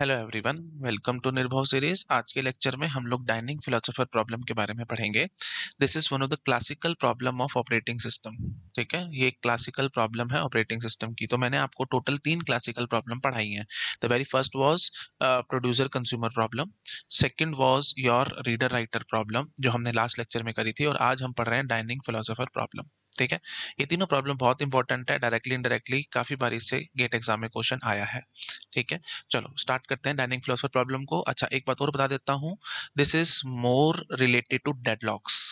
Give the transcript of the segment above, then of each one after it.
Hello everyone, welcome to Nirbhav series. आज के lecture में हम लोग डाइनिंग फिलोसोफर प्रॉब्लम के बारे में पढ़ेंगे। This is one of the classical problem of operating system. ठीक है, ये एक क्लासिकल प्रॉब्लम है ऑपरेटिंग सिस्टम की। तो मैंने आपको टोटल 3 क्लासिकल प्रॉब्लम पढ़ाई हैं। The very first was producer consumer problem, second was your reader writer problem जो हमने लास्ट लेक्चर में करी थी, और आज हम पढ़ रहे हैं डाइनिंग फिलोसोफर प्रॉब्लम। ठीक है, ये तीनों प्रॉब्लम बहुत इंपॉर्टेंट है, डायरेक्टली इनडायरेक्टली काफी बार इससे गेट एग्जाम में क्वेश्चन आया है। ठीक है, चलो स्टार्ट करते हैं डाइनिंग फिलोसफर प्रॉब्लम को। अच्छा, एक बात और बता देता हूँ, this is more related to deadlocks.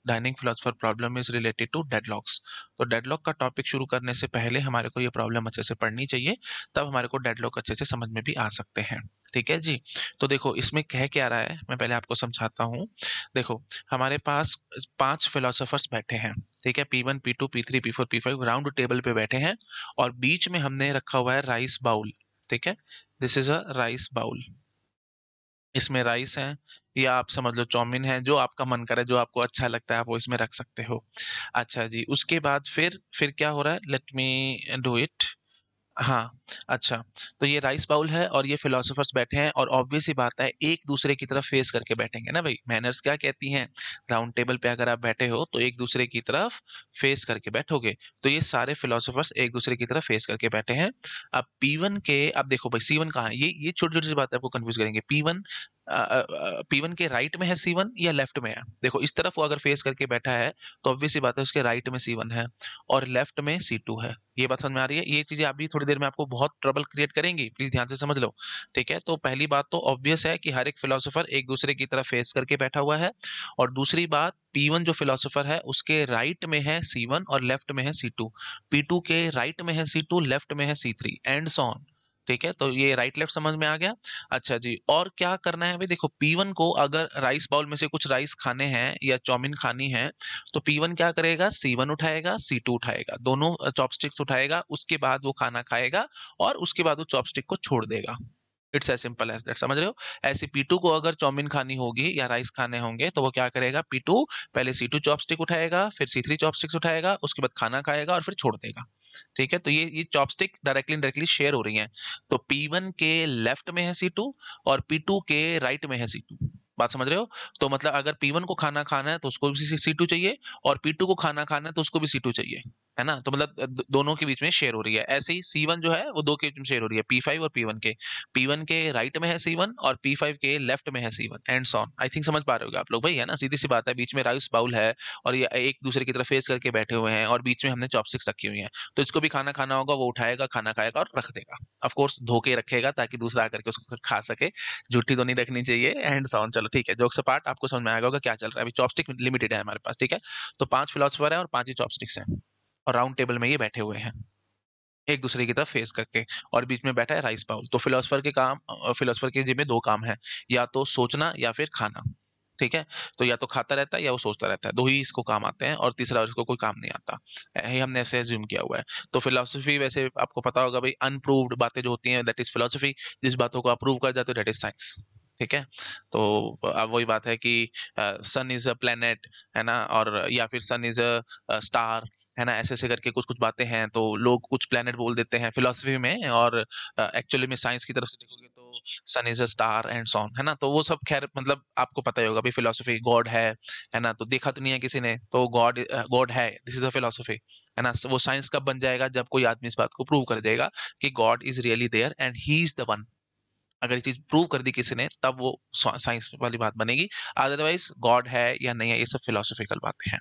Dining philosopher problem is related to deadlocks. तो डेडलॉक का टॉपिक शुरू करने से पहले हमारे को ये प्रॉब्लम अच्छे से पढ़नी चाहिए, तब हमारे को डेडलॉक अच्छे से समझ में भी आ सकते हैं। ठीक है जी। तो देखो इसमें कह क्या रहा है, मैं पहले आपको समझाता हूँ। देखो, हमारे पास 5 फिलोसोफर्स बैठे हैं। ठीक है, P1 P2 P3 P4 P5 round table पे बैठे हैं, और बीच में हमने रखा हुआ है राइस बाउल। ठीक है, this is a rice bowl. इसमें राइस है, या आप समझ लो चाउमीन है, जो आपका मन करे, जो आपको अच्छा लगता है आप वो इसमें रख सकते हो। अच्छा जी, उसके बाद फिर क्या हो रहा है, लेट मी डू इट। हाँ, अच्छा, तो ये राइस बाउल है और ये फिलोसोफर्स बैठे हैं, और ऑब्वियस ही बात है एक दूसरे की तरफ फेस करके बैठेंगे ना भाई। मैनर्स क्या कहती हैं, राउंड टेबल पे अगर आप बैठे हो तो एक दूसरे की तरफ फेस करके बैठोगे। तो ये सारे फिलोसोफर्स एक दूसरे की तरफ फेस करके बैठे हैं। अब P1 के, अब देखो भाई C1 कहाँ है, ये छोटी छोटी सी बातें आपको कंफ्यूज करेंगे। P1 के राइट में है C1 या लेफ्ट में है। देखो इस तरफ वो अगर फेस करके बैठा है तो ऑब्वियस सी बात है उसके राइट में C1 है और लेफ्ट में C2 है। ये बात समझ में आ रही है। ये चीजें अभी थोड़ी देर में आपको बहुत ट्रबल क्रिएट करेंगी, प्लीज ध्यान से समझ लो। ठीक है, तो पहली बात तो ऑब्वियस है कि हर एक फिलोसोफर एक दूसरे की तरफ फेस करके बैठा हुआ है। और दूसरी बात, P1 जो फिलोसोफर है उसके राइट में है C1 और लेफ्ट में है C2। P2 के राइट में है C2, लेफ्ट में है C3 एंड सो ऑन। ठीक है, तो ये राइट लेफ्ट समझ में आ गया। अच्छा जी, और क्या करना है भाई, देखो P1 को अगर राइस बाउल में से कुछ राइस खाने हैं या चाउमीन खानी है, तो P1 क्या करेगा, C1 उठाएगा, C2 उठाएगा, दोनों चॉपस्टिक्स उठाएगा, उसके बाद वो खाना खाएगा और उसके बाद वो चॉपस्टिक को छोड़ देगा। It's as simple as that, समझ रहे हो। ऐसे P2 को अगर चाउमीन खानी होगी या राइस खाने होंगे तो वो क्या करेगा, P2 पहले C2 चॉपस्टिक उठाएगा, फिर C3 चॉपस्टिक्स उठाएगा, उसके बाद खाना खाएगा और फिर छोड़ देगा। ठीक है, तो ये चॉपस्टिक डायरेक्टली इनडायरेक्टली शेयर हो रही हैं। तो P1 के लेफ्ट में है C2 और P2 के राइट में है C2। बात समझ रहे हो। तो मतलब अगर P1 को खाना खाना है तो उसको भी C2 चाहिए, और P2 को खाना खाना है तो उसको भी C2 चाहिए। है ना, तो मतलब दोनों के बीच में शेयर हो रही है। ऐसे ही C1 जो है वो दो के बीच में शेयर हो रही है, P5 और P1 के। P1 के राइट में है C1 और P5 के लेफ्ट में है C1 and sworn. I think समझ पा रहे होगे आप लोग भाई, है ना। सीधी सी बात है, बीच में राइस बाउल है और ये एक दूसरे की तरफ फेस करके बैठे हुए हैं और बीच में हमने चॉपस्टिक्स रखी हुई हैं। तो इसको भी खाना खाना होगा, वो उठाएगा, खाना खाएगा और रख देगा। ऑफ कोर्स धो के रखेगा ताकि दूसरा आकर के उसको खा सके। झूठी तो नहीं रखनी चाहिए एंड सॉन। चलो ठीक है, जोक्स अपार्ट, आपको समझ में आएगा होगा क्या चल रहा है। अभी चॉपस्टिक लिमिटेड है हमारे पास। ठीक है, तो 5 फिलोसफर है और 5 ही चॉपस्टिक्स हैं, और राउंड टेबल में ये बैठे हुए हैं एक दूसरे की तरफ फेस करके, और बीच में बैठा है राइस बाउल। तो फिलोसफर के जिम्मे 2 काम है, या तो सोचना या फिर खाना। ठीक है, तो या तो खाता रहता है या वो सोचता रहता है, दो ही इसको काम आते हैं और तीसरा इसको कोई काम नहीं आता। यही हमने ऐसे एज्यूम किया हुआ है। तो फिलोसफी वैसे आपको पता होगा भाई, अनप्रूव्ड बातें जो होती हैं दैट इज फिलोसफी, जिस बातों को अप्रूव कर जाते हो दैट इज साइंस। ठीक है, तो अब वही बात है कि सन इज अ प्लेनेट, है ना, और या फिर सन इज अ स्टार, है ना। ऐसे ऐसे करके कुछ कुछ बातें हैं, तो लोग कुछ प्लेनेट बोल देते हैं फिलोसफी में, और एक्चुअली में साइंस की तरफ से देखोगे तो sun is a star and son, है ना। तो वो सब खैर मतलब आपको पता ही होगा भाई, फिलोसफी गॉड है ना। तो देखा तो नहीं है किसी ने, तो गॉड गॉड है, दिस इज अ फिलोसफी, है ना। वो साइंस कब बन जाएगा, जब कोई आदमी इस बात को प्रूव कर देगा कि God is really there and he is the one. अगर ये चीज प्रूव कर दी किसी ने, तब वो साइंस वाली बात बनेगी। अदरवाइज गॉड है या नहीं है, ये सब फिलोसफिकल बातें हैं।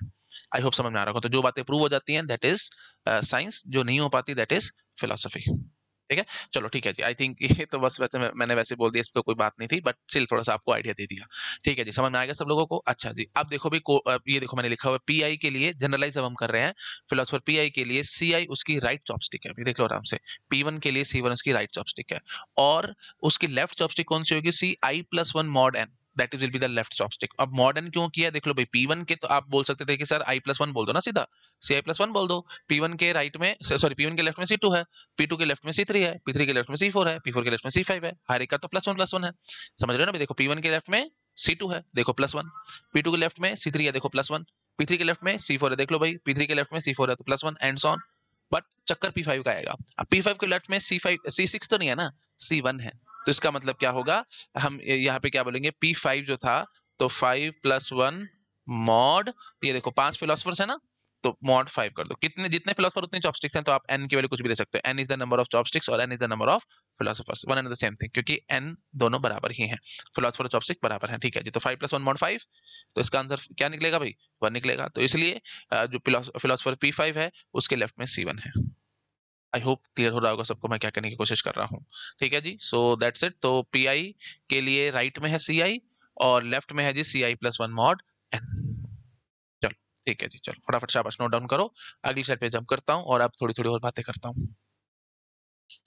आई होप समझ में आ रहा होगा। तो जो बातें प्रूव हो जाती हैं दैट इज साइंस, जो नहीं हो पाती दैट इज फिलोसफी। ठीक है, चलो ठीक है जी। आई थिंक ये तो बस वैसे मैंने वैसे बोल दिया, इस पर कोई बात नहीं थी, बट स्टिल थोड़ा सा आपको आइडिया दे दिया। ठीक है जी, समझ में आएगा सब लोगों को। अच्छा जी, अब देखो भाई ये देखो मैंने लिखा हुआ है Pi के लिए, जनरलाइज अब हम कर रहे हैं। फिलोसफर Pi के लिए Ci उसकी राइट चॉपस्टिक है, अभी देख लो आराम से। P1 के लिए C1 उसकी राइट चॉपस्टिक है, और उसकी लेफ्ट चॉपस्टिक कौन सी होगी, Ci+1 mod n, that is will be the left chopstick. अब मॉडर्न क्यों किया, देख लो भाई। P1 के तो आप बोल सकते थे कि सर I+1 बोल दो ना सीधा, Ci+1 बोल दो। P1 के राइट में, सॉरी P1 के लेफ्ट में C2 है, P2 के लेफ्ट में C3 है, P3 के लेफ्ट में C4 है, P4 के लेफ्ट में C5 है। हर एक का तो +1+1 है। समझ रहे हो ना भाई। देखो P1 के लेफ्ट में C2 है, देखो +1। P2 के लेफ्ट में C3 है, देखो +1। P3 के लेफ्ट में C4 है, देख लो भाई। P3 के लेफ्ट में C4 है तो +1 एंड सो ऑन। बट चक्कर P5 का आएगा। अब P5 के लेफ्ट में C6 तो नहीं है ना, C1 है। तो इसका मतलब क्या होगा, हम यहाँ पे क्या बोलेंगे, P5 जो था तो 5 + 1 मॉड, ये देखो 5 फिलोसफर्स है ना, तो मॉड 5 कर दो, कितने जितने फिलोसफर उतने चॉपस्टिक्स हैं, तो आप n की वैल्यू कुछ भी ले सकते हो, n is the number of chopsticks और n is the number of philosophers, one and the same thing, क्योंकि n दोनों बराबर ही हैं, फिलोसफर और चॉपस्टिक बराबर हैं, ठीक है जी। तो 5 + 1 मॉड 5, तो इसका आंसर क्या निकलेगा भाई, 1 निकलेगा। तो इसलिए जो फिलोसफर P5 है उसके लेफ्ट में C1 है। आई होप क्लियर हो रहा होगा सबको मैं क्या करने की कोशिश कर रहा हूँ, ठीक है जी। So that's it. तो Pi के लिए राइट में है Ci और लेफ्ट में है जी Ci + 1 मॉड n। चलो ठीक है जी, चलो फटाफट शाबाश नोट डाउन करो, अगली स्लाइड पे जंप करता हूँ और अब थोड़ी थोड़ी और बातें करता हूँ।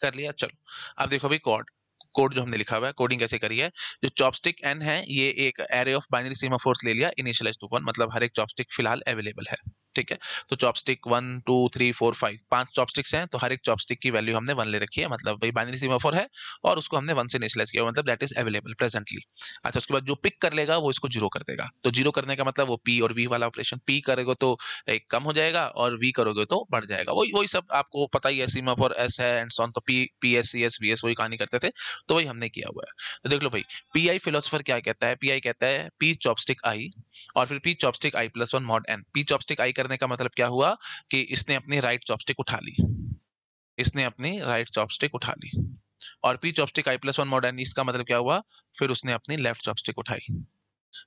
कर लिया, चलो अब देखो भाई कोड जो हमने लिखा हुआ है, कोडिंग कैसे करी है। जो चॉपस्टिक n है ये एक एरे ऑफ बाइनरी सीमाफोर्स ले लिया इनिशियलाइज टू 1, मतलब हर एक चॉपस्टिक फिलहाल अवेलेबल है, ठीक है। तो चॉपस्टिक 1 2 3 4 5 5 चॉपस्टिक्स हैं, तो हर एक चॉपस्टिक की वैल्यू हमने 1 ले रखी है, मतलब भाई बाइनरी सीमाफोर है और उसको हमने 1 से इनिशियलाइज किया, मतलब दैट इज अवेलेबल प्रेजेंटली। अच्छा, उसके बाद जो पिक कर लेगा वो इसको 0 कर देगा, तो 0 करने का मतलब वो p और v वाला ऑपरेशन, p करेगा तो एक कम हो जाएगा और v करोगे तो बढ़ जाएगा, वही वही सब आपको पता ही है, सीमाफोर s है एंड सो ऑन, तो p s c s v s वही कहानी करते थे, तो वही हमने किया हुआ है। तो देख लो भाई, पी आई फिलोसफर क्या कहता है, पी आई कहता है पी चॉपस्टिक आई और फिर पी चॉपस्टिक आई + 1 मॉड n। पी चॉपस्टिक आई करने का मतलब क्या हुआ कि इसने अपनी राइट चॉपस्टिक उठा ली, इसने अपनी राइट चॉपस्टिक उठा ली, और पी चॉपस्टिक आई + 1 मॉड n इसका मतलब क्या हुआ, फिर उसने अपनी लेफ्ट चॉपस्टिक उठाई।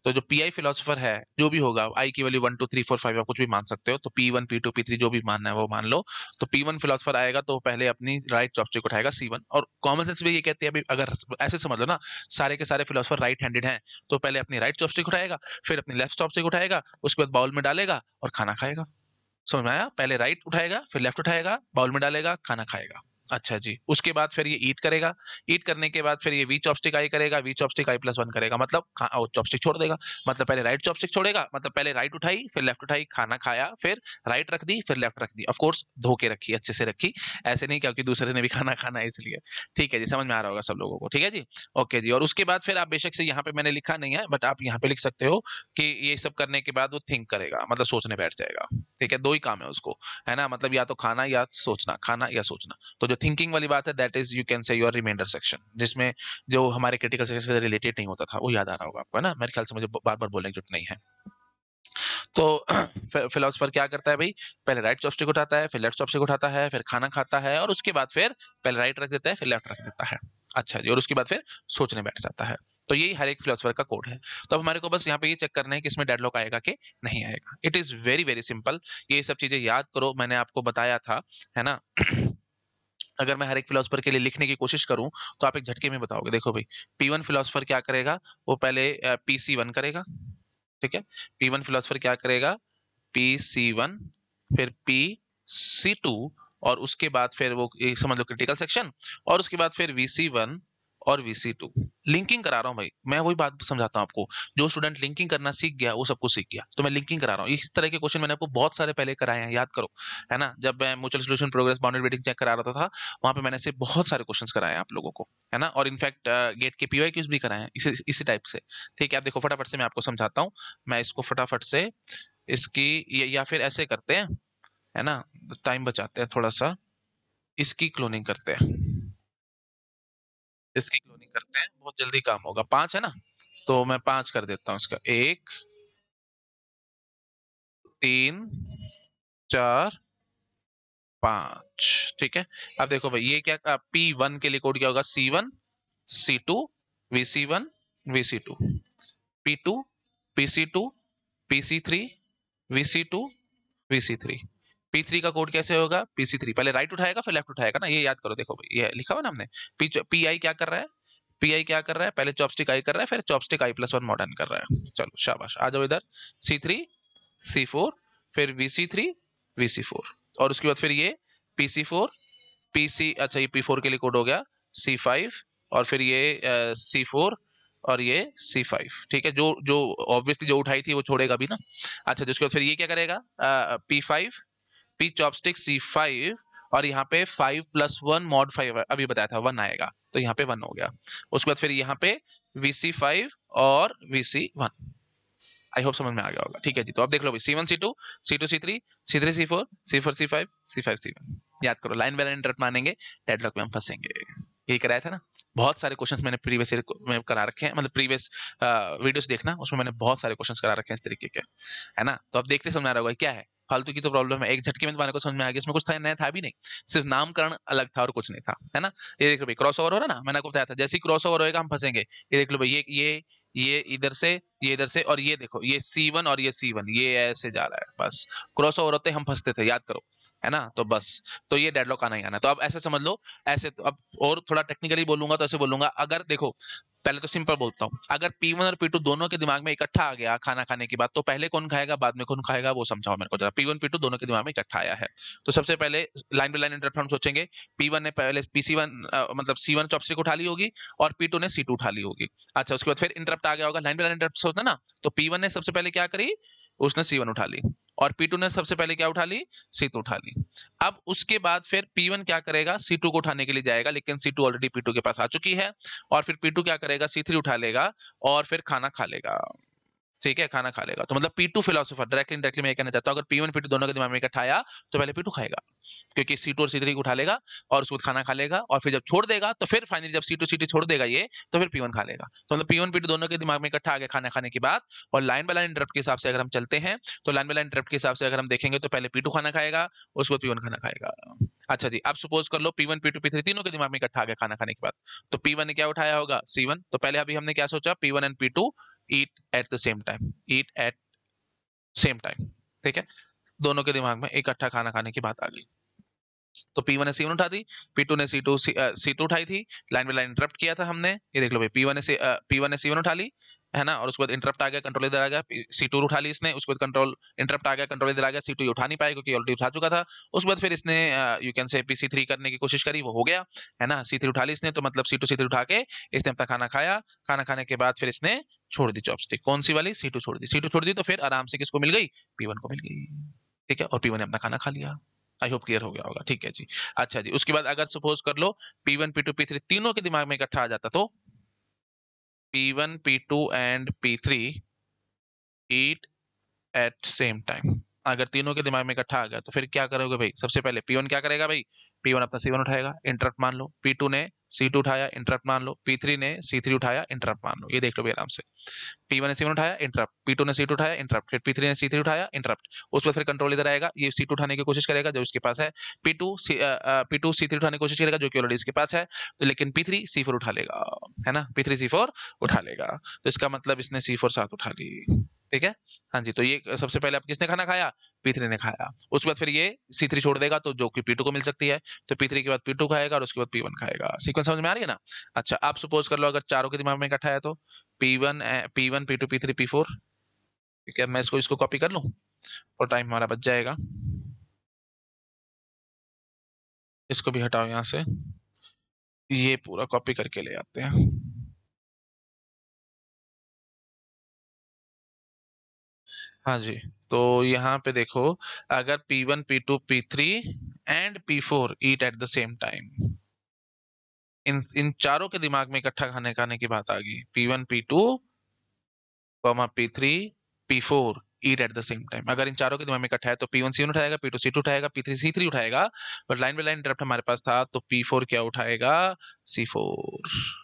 तो जो पी आई फिलोसफर है जो भी होगा, आई की वैल्यू 1 2 3 4 5 आप कुछ भी मान सकते हो, तो P1 P2 P3 जो भी मानना है वो मान लो। तो P1 फिलोसफर आएगा तो पहले अपनी राइट चॉपस्टिक उठाएगा C1, और कॉमन सेंस भी ये कहती है, अगर ऐसे समझ लो ना, सारे के सारे फिलोसफर राइट हैंडेड हैं, तो पहले अपनी राइट चॉपस्टिक उठाएगा, फिर अपनी लेफ्ट चॉपस्टिक उठाएगा, उसके बाद बाउल में डालेगा और खाना खाएगा। समझ में आया, पहले राइट उठाएगा फिर लेफ्ट उठाएगा, बाउल में डालेगा, खाना खाएगा। अच्छा जी, उसके बाद फिर ये ईट करेगा, ईट करने के बाद फिर ये वी चॉपस्टिक आई करेगा, वी चॉपस्टिक आई + 1 करेगा, मतलब चॉपस्टिक छोड़ देगा, मतलब पहले राइट चॉपस्टिक छोड़ेगा, मतलब पहले राइट उठाई फिर लेफ्ट उठाई, खाना खाया, फिर राइट रख दी फिर लेफ्ट रख दी, ऑफ कोर्स धो के रखी, अच्छे से रखी, ऐसे नहीं क्योंकि दूसरे ने भी खाना खाना है इसलिए। ठीक है जी, समझ में आ रहा होगा सब लोगों को, ठीक है जी। ओके जी, और उसके बाद फिर आप बेशक से, यहाँ पे मैंने लिखा नहीं है बट आप यहाँ पे लिख सकते हो कि ये सब करने के बाद वो थिंक करेगा, मतलब सोचने बैठ जाएगा, ठीक है, दो ही काम है उसको, है ना, मतलब या तो खाना या सोचना, खाना या सोचना। तो जो थिंकिंग वाली बात है that is you can say your remainder section, जिसमें जो हमारे क्रिटिकल सेक्शन से रिलेटेड नहीं होता था वो याद आ रहा होगा आपको, है ना, मेरे ख्याल से मुझे बार बार बोलने की जरूरत नहीं है। तो फिलोसफर क्या करता है भाई, पहले राइट चॉपस्टिक उठाता है फिर लेफ्ट चॉपस्टिक उठाता है, फिर खाना खाता है, और उसके बाद फिर पहले राइट रख देता है फिर लेफ्ट रख देता है। अच्छा जी, और उसके बाद फिर सोचने बैठ जाता है। तो यही हर एक फिलोसफर का कोड है। तो अब हमारे को बस यहाँ पे ये चेक करना है कि इसमें डेडलॉक आएगा कि नहीं आएगा। It is very very simple, ये सब चीजें याद करो, मैंने आपको बताया था, है ना। अगर मैं हर एक फिलोसफर के लिए लिखने की कोशिश करूं तो आप एक झटके में बताओगे। देखो भाई, P1 फिलोसफर क्या करेगा, वो पहले PC1 करेगा, ठीक है। P1 फिलोसफर क्या करेगा, PC1 फिर PC2, और उसके बाद फिर वो समझ लो क्रिटिकल सेक्शन, और उसके बाद फिर VC1 और VC2। लिंकिंग करा रहा हूँ भाई, मैं वही बात समझाता हूँ आपको, जो स्टूडेंट लिंकिंग करना सीख गया वो सब कुछ सीख गया, तो मैं लिंकिंग करा रहा हूँ। इस तरह के क्वेश्चन मैंने आपको बहुत सारे पहले कराए हैं, याद करो, है ना। जब मैं mutual solution progress boundary waiting check करा रहा था वहां पे मैंने से बहुत सारे क्वेश्चन कराए हैं आप लोगों को, है ना, और इनफैक्ट गेट के PYQs भी कराए हैं इसी टाइप से। ठीक है, आप देखो फटाफट से मैं आपको समझाता हूँ, मैं इसको फटाफट से इसकी या फिर ऐसे करते हैं, है ना, टाइम बचाते हैं थोड़ा सा, इसकी क्लोनिंग करते हैं, इसकी क्लोनिंग करते हैं, बहुत जल्दी काम होगा। 5 है ना, तो मैं 5 कर देता हूँ इसका, 1 3 4 5, ठीक है। अब देखो भाई, ये क्या, P1 के लिए कोड क्या होगा, C1 C2 VC1 VC2, P2 PC2 PC3 VC2 VC3, P3 का कोड कैसे होगा, PC3 पहले राइट उठाएगा फिर लेफ्ट उठाएगा ना, ये याद करो। देखो भाई, ये लिखा हुआ ना हमने, पी आई क्या कर रहा है, पी आई क्या कर रहा है, पहले चॉपस्टिक आई कर रहा है फिर चॉपस्टिक आई + 1 मॉडर्न कर रहा है। चलो शाबाश, आ जाओ इधर, C3 C4 फिर VC3 VC4, और उसके बाद फिर ये PC4 PC, अच्छा ये P4 के लिए कोड हो गया C5, और फिर ये C4 और ये C5, ठीक है। जो जो ऑब्वियसली जो उठाई थी वो छोड़ेगा भी ना। अच्छा, जिसके बाद फिर ये क्या करेगा, P5 P चॉपस्टिक C5, और यहाँ पे 5 + 1 मॉड 5 अभी बताया था 1 आएगा, तो यहाँ पे 1 हो गया। उसके बाद फिर यहाँ पे VC5 और VC1। आई होप समझ में आ गया होगा, ठीक है जी। तो अब देख लो भाई, C1 C2 C2 C3 C3 C4 C4 C5 C5 C1, याद करो, लाइन बाय लाइन इंटरप्ट मानेंगे, डेडलॉक में हम फंसेंगे, यही कराया था ना। बहुत सारे क्वेश्चंस मैंने प्रीवियस ईयर में करा रखे हैं, मतलब प्रीवियस वीडियोस देखना, उसमें मैंने बहुत सारे क्वेश्चंस करा रखे हैं इस तरीके के, है ना। तो अब देखते समझ आ रहा होगा क्या है, फालतू की तो प्रॉब्लम है, एक झटके में तुम्हारे को समझ में आ गया, इसमें कुछ था नया था भी नहीं, सिर्फ नामकरण अलग था और कुछ नहीं था, है ना। ये देख लो भाई, क्रॉस ओवर हो रहा है ना, मैंने आपको बताया था, जैसे ही क्रॉस ओवर होएगा हम फंसेंगे। ये देख लो भाई, ये इधर से, ये इधर से, और ये देखो ये C1 और ये C1 ये ऐसे जा रहा है, बस क्रॉस ओवर होते हम फंसते थे, याद करो, है ना। तो बस, तो ये डेडलॉक आना ही आना, तो अब ऐसे समझ लो। ऐसे तो अब और थोड़ा टेक्निकली बोलूंगा तो ऐसे बोलूंगा, अगर देखो पहले तो सिंपल बोलता हूँ, अगर P1 और P2 दोनों के दिमाग में इकट्ठा आ गया खाना खाने की बात, तो पहले कौन खाएगा बाद में कौन खाएगा वो समझाओ मेरे को जरा। P1 P2 दोनों के दिमाग में इकट्ठा आया है, तो सबसे पहले लाइन बाय लाइन इंटरप्ट हम सोचेंगे। P1 ने पहले PC1 मतलब C1 चॉपस्टिक उठा ली होगी, और P2 ने C2 उठा ली होगी। अच्छा, उसके बाद फिर इंटरप्ट आ गया होगा, लाइन बाय लाइन इंटरप्ट सोचना ना, तो P1 ने सबसे पहले क्या करी, उसने C1 उठा ली, और P2 ने सबसे पहले क्या उठा ली, C2 उठा ली। अब उसके बाद फिर P1 क्या करेगा, C2 को उठाने के लिए जाएगा, लेकिन C2 ऑलरेडी P2 के पास आ चुकी है, और फिर P2 क्या करेगा, C3 उठा लेगा, और फिर खाना खा लेगा। ठीक है, खाना खा लेगा, तो मतलब P2 फिलोसोफर डायरेक्टली इनडायरेक्टली मैं ये कहना चाहता हूँ, अगर P1 P2 दोनों के दिमाग में इकट्ठा आया तो पहले P2 खाएगा, क्योंकि C2 और C3 को उठा लेगा, और उसके बाद खाना खा लेगा, और फिर जब छोड़ देगा तो फिर फाइनली जब C2 C3 छोड़ देगा ये, तो फिर P1 खा लेगा। तो मतलब P1 P2 दोनों के दिमाग में इकट्ठा आ गया खाना खाने की बात। और लाइन बाय लाइन इंटरप्ट के हिसाब से अगर हम चलते हैं, तो लाइन बाय लाइन इंटरप्ट के हिसाब से अगर हम देखेंगे तो पहले P2 खाना खाएगा, उसके बाद P1 खाना खाएगा। अच्छा जी, अब सपोज कर लो P1 P2 P3 तीनों के दिमाग में इकट्ठा आ गया खाना खाने के बाद, तो P1 ने क्या उठाया होगा, C1। तो पहले अभी हमने क्या सोचा, P1 and P2 eat at the same time, eat at same time. ठीक है, दोनों के दिमाग में इकट्ठा खाना खाने की बात आ गई। तो P1 ने C1 उठा दी, P2 ने C2 उठाई थी, लाइन बाय लाइन इंटरप्ट किया था हमने। ये देख लो भाई, P1 ने C1 उठा ली, है ना, और उसके बाद इंटरप्ट आ गया, कंट्रोल इधर आ गया, C2 उठा ली इसने, उसके बाद कंट्रोल इंटरप्ट आ गया, कंट्रोल इधर आ गया, C2 ये उठा नहीं पाया क्योंकि ऑलरेडी उठा चुका था। उसके बाद फिर इसने यू कैन से PC3 करने की कोशिश करी, वो हो गया, है ना। C3 उठा ली इसने, तो मतलब C2 C3 उठा के इसने अपना खाना खाया, खाना खाने के बाद फिर इसने छोड़ दी चॉपस्टिक, कौन सी वाली, C2 छोड़ दी, C2 छोड़ दी, तो फिर आराम से किसको मिल गई, P1 को मिल गई। ठीक है, और P1 ने अपना खाना खा लिया। आई होप क्लियर हो गया होगा, ठीक है जी। अच्छा जी, उसके बाद अगर सपोज कर लो P1 P2 P3 तीनों के दिमाग में इकट्ठा आ जाता, तो P1 P2 and P3 eat at same time. अगर तीनों के दिमाग में इकट्ठा आ गया तो फिर क्या करोगे भाई, सबसे पहले P1 क्या करेगा भाई, P1 अपना C1 उठाएगा, इंटरप्ट मान लो, P2 ने C2 उठाया, इंटरप्ट मान लो, P3 ने C3 उठाया, इंटरप्ट मान लो। ये देख लो भाई आराम से, P1 ने C1 उठाया, इंटरप्ट, P2 ने C2 उठाया, इंटरप्ट, फिर P3 ने C3 उठाया, इंटरप्ट। उसके बाद फिर कंट्रोल इधर आएगा, ये C2 उठाने की कोशिश करेगा जो उसके पास है, P2 C3 उठाने की कोशिश करेगा जो कि ऑलरेडी इसके पास है, तो लेकिन P3 C4 उठा लेगा, है ना, P3 C4 उठा लेगा, तो इसका मतलब इसने C4 साथ उठा ली। ठीक है, हाँ जी, तो ये सबसे पहले आप किसने खाना खाया, P3 ने खाया। उसके बाद फिर ये C3 छोड़ देगा, तो जो कि P2 को मिल सकती है, तो P3 के बाद P2 खाएगा, और उसके बाद P1 खाएगा। सीक्वेंस समझ में आ रही है ना। अच्छा, आप सपोज कर लो अगर चारों के दिमाग में इकट्ठा है, तो P1 P2 P3 P4। ठीक है, मैं इसको इसको कॉपी कर लूं, और टाइम हमारा बच जाएगा। इसको भी हटाओ यहाँ से, ये पूरा कॉपी करके ले आते हैं। हाँ जी, तो यहाँ पे देखो, अगर P1 P2 P3 and P4 eat at the same time, इन इन चारों के दिमाग में इकट्ठा खाने खाने की बात आ गई, P1 P2 P3 P4 eat at the same time. अगर इन चारों के दिमाग में इकट्ठा है, तो P1 C1 उठाएगा, P2 C2 उठाएगा, P3 C3 उठाएगा, but line by line interrupt हमारे पास था, तो P4 क्या उठाएगा, C4।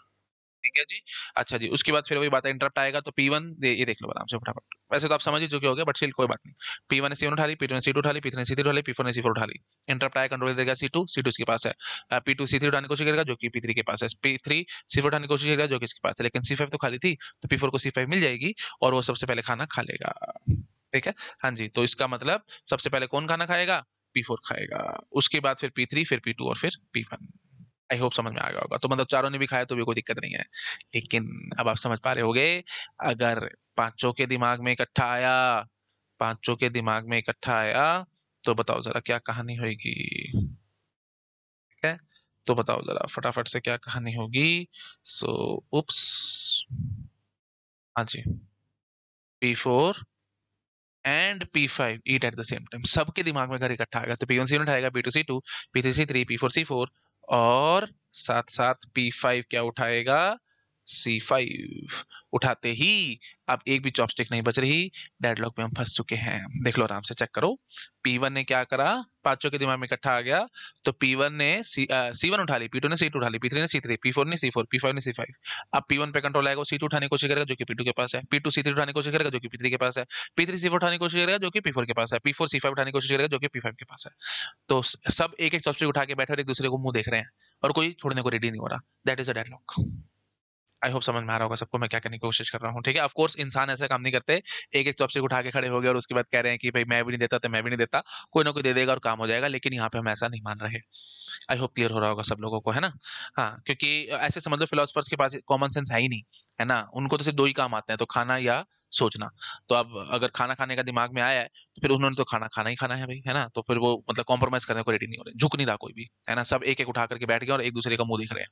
ठीक है जी। अच्छा जी, उसके बाद फिर वही बात है, इंटरप्ट आएगा, तो P1 ये देख लो आराम से फटाफट, वैसे तो आप समझ ही चुके होगे, बट स्टिल कोई बात नहीं। P1 ने C1 उठा ली, P2 ने C2 उठा ली, P3 ने C3 उठा ली, P4 ने C4 उठा ली। इंटरप्ट आया, कंट्रोल देगा C2, C2 इसके पास है। P2 C3 उठाने की कोशिश करेगा, जो कि P3 के पास है। P3 C4 उठाने की कोशिश करेगा, जो कि इसके पास है, लेकिन C5 तो खाली थी, तो P4 को C5 मिल जाएगी, और वो सबसे पहले खाना खा लेगा। ठीक है, हाँ जी, तो इसका मतलब सबसे पहले कौन खाना खाएगा, P4 खाएगा, उसके बाद फिर P3, फिर P2, और फिर P1। आई होप समझ में आ गया होगा, तो मतलब चारों ने भी खाया तो भी कोई दिक्कत नहीं है। लेकिन अब आप समझ पा रहे होगे, अगर पांचों के दिमाग में इकट्ठा आया, पांचों के दिमाग में इकट्ठा आया, तो बताओ जरा क्या कहानी होगी। ठीक है, तो बताओ जरा फटाफट से क्या कहानी होगी। सो उप्स, हाँ जी, P4 and P5 eat at the same time, सबके दिमाग में अगर इकट्ठा आएगा, तो P1 C1 उठाएगा, P2 C2, P3 C3, P4 C4, और साथ साथ P5 क्या उठाएगा, C5 उठाते ही अब एक भी चॉपस्टिक नहीं बच रही, डेडलॉक में हम फंस चुके हैं। देख लो आराम से चेक करो, P1 ने क्या करा, पांचों के दिमाग में इकट्ठा आ गया, तो P1 ने C1 उठा ली, P2 ने C2 उठा ली, P3 ने C3, P4 ने C4, P5 ने C5। अब P1 पे कंट्रोल आएगा, वो C2 उठाने की कोशिश करेगा जो कि P2 के पास है, P2 C3 उठाने की कोशिश करेगा जो कि P3 के पास है, P3 C4 उठाने की कोशिश करेगा जो कि P4 के पास है, P4 C5 उठाने की कोशिश करेगा जो कि P5 के पास है। तो सब एक एक चॉपस्टिक उठा के बैठे और एक दूसरे को मुंह देख रहे हैं और कोई छोड़ने को रेडी नहीं हो रहा। That is a deadlock. I hope समझ में आ रहा होगा सबको मैं क्या करने की कोशिश कर रहा हूँ, ठीक है। ऑफ कोर्स इंसान ऐसा काम नहीं करते, एक एक चॉपस्टिक उठा के खड़े हो गए और उसके बाद कह रहे हैं कि भाई मैं भी नहीं देता तो मैं भी नहीं देता, कोई ना कोई दे देगा और काम हो जाएगा, लेकिन यहाँ पे हम ऐसा नहीं मान रहे। आई होप क्लियर हो रहा होगा सब लोगों को, है ना। हाँ, क्योंकि ऐसे समझ लो फिलोसफर्स के पास कॉमन सेंस है ही नहीं, है ना। उनको तो सिर्फ दो ही काम आते हैं, तो खाना या सोचना। तो अब अगर खाना खाने का दिमाग में आया है तो फिर उन्होंने तो खाना खाना ही खाना है भाई, है ना। तो फिर वो मतलब कॉम्प्रोमाइज करने को रेडी नहीं हो रहे, झुक नहीं रहा कोई भी, है ना। सब एक एक उठा करके बैठ गए और एक दूसरे का मुंह दिख रहे हैं।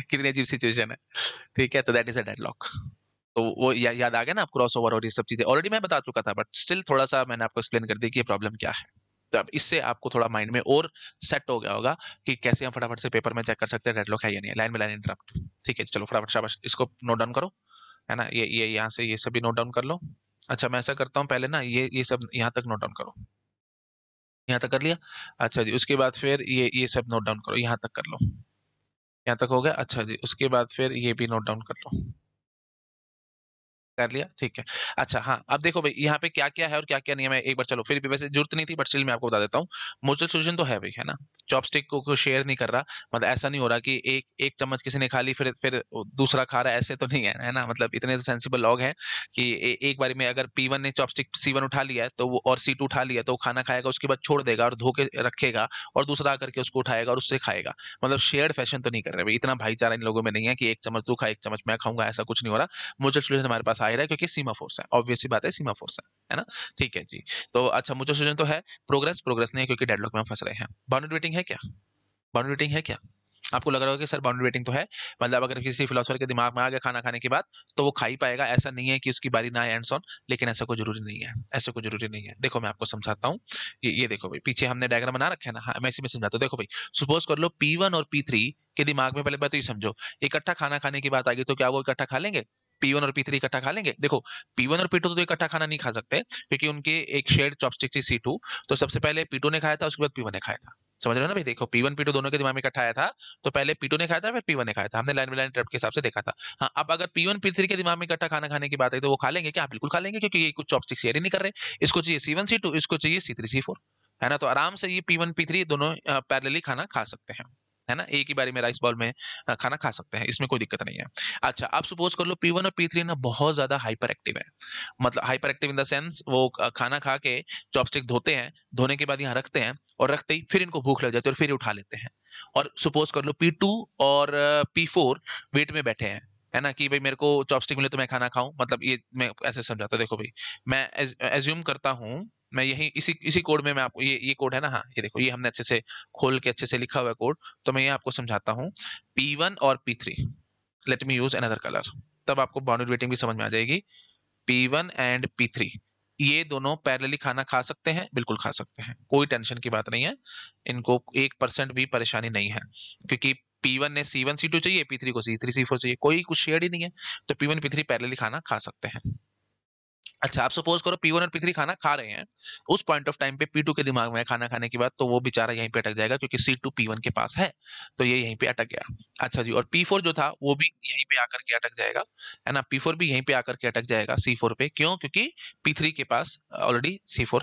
कितनी अजीब सिचुएशन है, ठीक है। तो दैट इज अ डेडलॉक। तो वो याद आ गया ना आपको, क्रॉसओवर और ये सब चीजें ऑलरेडी मैं बता चुका था, बट स्टिल थोड़ा सा मैंने आपको एक्सप्लेन कर दिया कि ये प्रॉब्लम क्या है। तो अब इससे आपको थोड़ा माइंड में और सेट हो गया होगा कि कैसे हम फटाफट से पेपर में चेक कर सकते हैं डेडलॉक है या नहीं, लाइन में लाइन इंटरप्ट। ठीक है, चलो फटाफट शाबाश, इसको नोट डाउन करो, है ना। ये यहाँ से ये सभी नोट डाउन कर लो। अच्छा मैं ऐसा करता हूँ, पहले ना ये सब यहाँ तक नोट डाउन करो, यहाँ तक कर लिया। अच्छा जी, उसके बाद फिर ये सब नोट डाउन करो, यहाँ तक कर लो, यहाँ तक हो गया। अच्छा जी, उसके बाद फिर ये भी नोट डाउन कर लो, कर लिया, ठीक है। अच्छा हाँ, अब देखो भाई यहाँ पे क्या क्या है और क्या क्या नहीं है, मैं एक बार चलो फिर भी, वैसे जरूरत नहीं थी बट स्टिल मैं आपको बता देता हूँ। म्यूचुअल सोल्यूशन तो है भाई, है ना। चॉपस्टिक को शेयर नहीं कर रहा, मतलब ऐसा नहीं हो रहा कि एक एक चम्मच किसी ने खा ली फिर दूसरा खा रहा है, ऐसे तो नहीं है, है ना। मतलब इतने तो सेंसिबल लोग हैं कि एक बारी में अगर P1 ने चॉपस्टिक C1 उठा लिया है तो वो, और C2 उठा लिया तो वो खाना खाएगा, उसके बाद छोड़ देगा और धो के रखेगा, और दूसरा आकर के उसको उठाएगा और उससे खाएगा। मतलब शेयर्ड फैशन तो नहीं कर रहे भाई, इतना भाईचारा इन लोगों में नहीं है कि एक चम्मच तू खा एक चम्मच मैं खाऊंगा, ऐसा कुछ नहीं हो रहा। म्यूचुअल सोल्यूशन हमारे पास आ ही रहा है क्योंकि सीमा फोर्स है, ऑब्वियस सी बात है, सीमा फोर्स है ना। ठीक है जी। तो अच्छा म्यूचुअल सोल्यूशन तो है, प्रोग्रेस प्रोग्रेस नहीं है क्योंकि डेडलॉक में हम फंस रहे हैं। बाउंड्री वेटिंग है क्या, बाउंड्री वेटिंग है क्या। आपको लग रहा होगा कि सर बाउंड्री वेटिंग तो है, मतलब अगर किसी फिलोसफर के दिमाग में आ गया खाना खाने के बाद तो वो खा ही पाएगा, ऐसा नहीं है कि उसकी बारी ना आए एंड ऑन। लेकिन ऐसा कोई जरूरी नहीं है, ऐसा कोई जरूरी नहीं है। देखो मैं आपको समझाता हूँ, ये देखो भाई, पीछे हमने डायग्राम बना रखा है ना। हाँ, मैं इसी में समझाता हूँ। देखो भाई, सपोज कर लो P1 और P3 के दिमाग में, पहले बात तो ये समझो, इकट्ठा खाना खाने की बात आ गई तो क्या वो इकट्ठा खा लेंगे, P1 और P3 इकट्ठा खा लेंगे। देखो P1 और P2 तो इकट्ठा खाना नहीं खा सकते क्योंकि उनके एक शेयर्ड चॉपस्टिक थी C2। तो सबसे पहले P2 ने खाया था, उसके बाद P1 ने खाया था। समझ रहे हो ना भाई। देखो P1 P2 दोनों के दिमाग में इकट्ठा आया था, तो पहले P2 ने खाया था फिर P1 ने खाया था, हमने लाइन बाय लाइन ट्रैप के हिसाब से देखा था। हाँ, अब अगर P1 P3 के दिमाग में इकट्ठा खाना खाने की बात है तो वो खा लेंगे क्या, बिल्कुल खा लेंगे, क्योंकि ये कुछ चॉपस्टिक शेयर ही नहीं कर रहे। इसको चाहिए C1 C2, इसको चाहिए C3 C4, है ना। तो आराम से ये P1 P3 दोनों पैरेलली खाना खा सकते हैं, है ना। एक ही बारी में राइस बॉल में खाना खा सकते हैं, इसमें कोई दिक्कत नहीं है। अच्छा अब सपोज कर लो P1 और P3 ना बहुत ज्यादा हाइपर एक्टिव है, मतलब hyper active in the sense वो खाना खा के चॉपस्टिक धोते हैं, धोने के बाद यहाँ रखते हैं, और रखते ही फिर इनको भूख लग जाती है और फिर ये उठा लेते हैं। और सपोज कर लो P2 और P4 वेट में बैठे हैं, है ना, कि भाई मेरे को चॉपस्टिक मिले तो मैं खाना खाऊं, मतलब ये मैं ऐसे समझाता हूं। देखो भाई, मैं एज्यूम करता हूं, मैं यही इसी इसी कोड में मैं आपको, ये कोड है ना, हाँ ये देखो, ये हमने अच्छे से खोल के अच्छे से लिखा हुआ है कोड। तो मैं ये आपको समझाता हूँ, P1 और P3, let me use another colour, तब आपको बाउंड्री वेटिंग भी समझ में आ जाएगी। P1 एंड P3 ये दोनों पैरेलली खाना खा सकते हैं, बिल्कुल खा सकते हैं, कोई टेंशन की बात नहीं है, इनको 1% भी परेशानी नहीं है, क्योंकि P1 ने C1 C2 चाहिए, P3 को C3 C4 चाहिए, कोई कुछ शेयर ही नहीं है। तो P1 P3 पैरेलली खाना खा सकते हैं। अच्छा आप सपोज करो P1 और P3 खाना खा रहे हैं, उस पॉइंट ऑफ टाइम पे P2 के दिमाग में है खाना खाने की बात, तो वो बेचारा यहीं पे अटक जाएगा क्योंकि C2 P1 के पास है, तो ये यहीं पे अटक गया। अच्छा जी, और P4 जो था वो भी यहीं पे आकर के अटक जाएगा, है ना। P4 भी यहीं पे आकर के अटक जाएगा C4 पे, क्यों, क्योंकि P3 के पास ऑलरेडी C4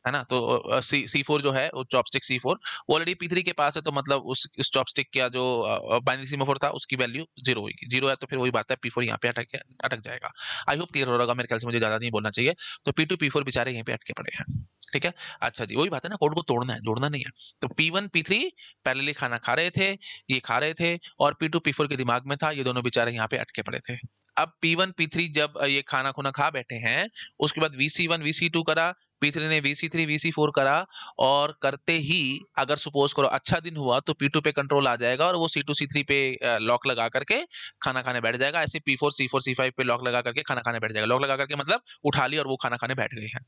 है ना। तो C4 जो है वो चॉपस्टिक C4 वो ऑलरेडी P3 के पास है, तो मतलब उस चॉपस्टिक का जो बाइनरी सीमाफोर था उसकी वैल्यू जीरो होगी, जीरो है तो फिर वही बात है, P4 यहाँ पे अटक जाएगा। आई होप क्लियर हो रहा होगा, मेरे ख्याल से मुझे ज्यादा नहीं बोलना चाहिए। तो P2 P4 बेचारे यहीं पे अटके पड़े हैं, ठीक है। अच्छा जी, वही बात है ना, कोड को तोड़ना है, जोड़ना नहीं है। तो P1 P3 पैरेलली खाना खा रहे थे, ये खा रहे थे, और P2 P4 के दिमाग में था, ये दोनों बेचारे यहाँ पे अटके पड़े थे। अब P1 P3 जब ये खाना खुना खा बैठे हैं, उसके बाद VC1 VC2 करा, P3 ने VC3 VC4 करा, और करते ही अगर सपोज करो अच्छा दिन हुआ तो P2 पे कंट्रोल आ जाएगा और वो C2 C3 पे लॉक लगा करके खाना खाने बैठ जाएगा। ऐसे P4 C4 C5 पे लॉक लगा करके खाना खाने बैठ जाएगा, लॉक लगा करके मतलब उठा लिया और वो खाना खाने बैठ गए हैं।